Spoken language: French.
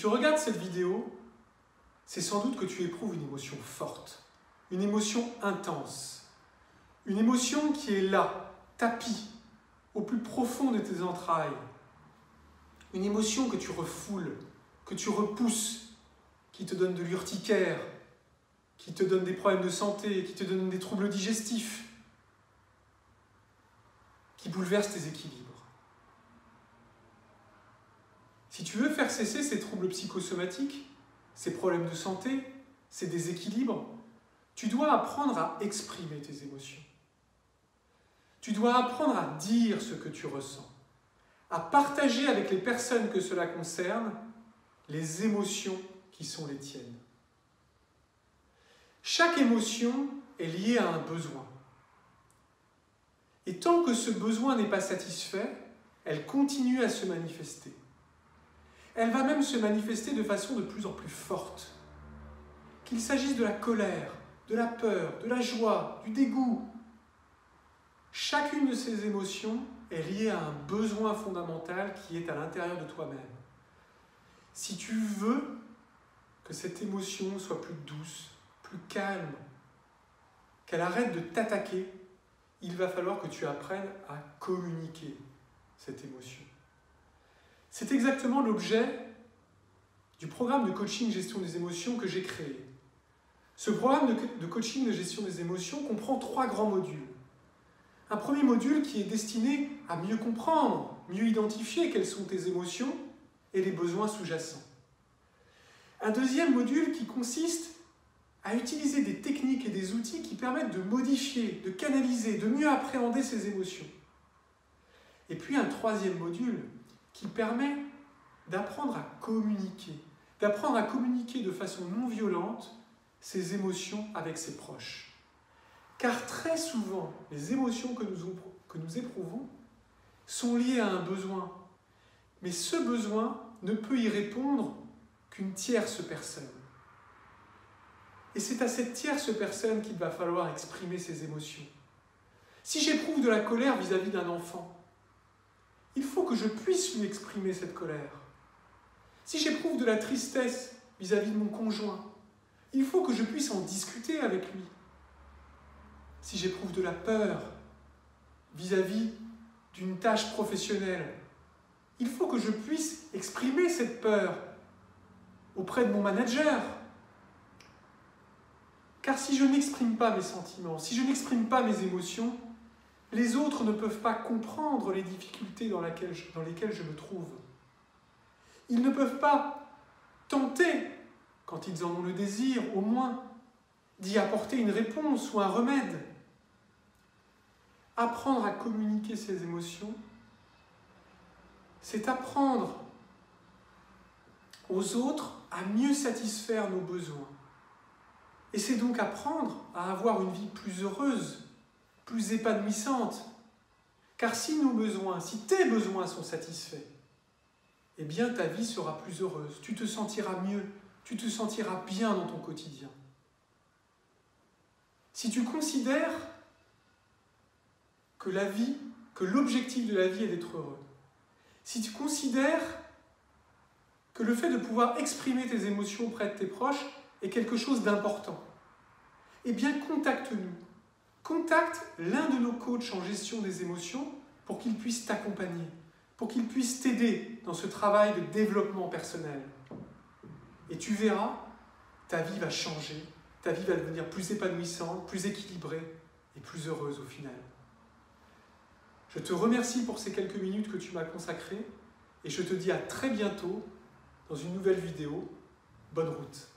tu regardes cette vidéo, c'est sans doute que tu éprouves une émotion forte, une émotion intense, une émotion qui est là, tapie, au plus profond de tes entrailles, une émotion que tu refoules, que tu repousses, qui te donne de l'urticaire, qui te donne des problèmes de santé, qui te donne des troubles digestifs, qui bouleverse tes équilibres. Si tu veux faire cesser ces troubles psychosomatiques, ces problèmes de santé, ces déséquilibres, tu dois apprendre à exprimer tes émotions. Tu dois apprendre à dire ce que tu ressens, à partager avec les personnes que cela concerne les émotions qui sont les tiennes. Chaque émotion est liée à un besoin. Et tant que ce besoin n'est pas satisfait, elle continue à se manifester. Elle va même se manifester de façon de plus en plus forte. Qu'il s'agisse de la colère, de la peur, de la joie, du dégoût. Chacune de ces émotions est liée à un besoin fondamental qui est à l'intérieur de toi-même. Si tu veux que cette émotion soit plus douce, plus calme, qu'elle arrête de t'attaquer, il va falloir que tu apprennes à communiquer cette émotion. C'est exactement l'objet du programme de coaching gestion des émotions que j'ai créé. Ce programme de coaching de gestion des émotions comprend 3 grands modules. Un premier module qui est destiné à mieux comprendre, mieux identifier quelles sont tes émotions et les besoins sous-jacents. Un deuxième module qui consiste à utiliser des techniques et des outils qui permettent de modifier, de canaliser, de mieux appréhender ces émotions. Et puis un troisième module qui permet d'apprendre à communiquer de façon non violente ses émotions avec ses proches. Car très souvent, les émotions que nous éprouvons sont liées à un besoin. Mais ce besoin ne peut y répondre qu'une tierce personne. Et c'est à cette tierce personne qu'il va falloir exprimer ses émotions. Si j'éprouve de la colère vis-à-vis d'un enfant, il faut que je puisse lui exprimer cette colère. Si j'éprouve de la tristesse vis-à-vis de mon conjoint, il faut que je puisse en discuter avec lui. Si j'éprouve de la peur vis-à-vis d'une tâche professionnelle, il faut que je puisse exprimer cette peur auprès de mon manager. Car si je n'exprime pas mes sentiments, si je n'exprime pas mes émotions, les autres ne peuvent pas comprendre les difficultés dans lesquelles je me trouve. Ils ne peuvent pas tenter, quand ils en ont le désir, au moins, d'y apporter une réponse ou un remède. Apprendre à communiquer ses émotions, c'est apprendre aux autres à mieux satisfaire nos besoins. Et c'est donc apprendre à avoir une vie plus heureuse, plus épanouissante. Car si nos besoins, si tes besoins sont satisfaits, eh bien ta vie sera plus heureuse, tu te sentiras mieux, tu te sentiras bien dans ton quotidien. Si tu considères que l'objectif de la vie est d'être heureux, si tu considères que le fait de pouvoir exprimer tes émotions auprès de tes proches est quelque chose d'important, eh bien contacte-nous. Contacte l'un de nos coachs en gestion des émotions pour qu'il puisse t'accompagner, pour qu'il puisse t'aider dans ce travail de développement personnel. Et tu verras, ta vie va changer, ta vie va devenir plus épanouissante, plus équilibrée et plus heureuse au final. Je te remercie pour ces quelques minutes que tu m'as consacrées et je te dis à très bientôt dans une nouvelle vidéo. Bonne route.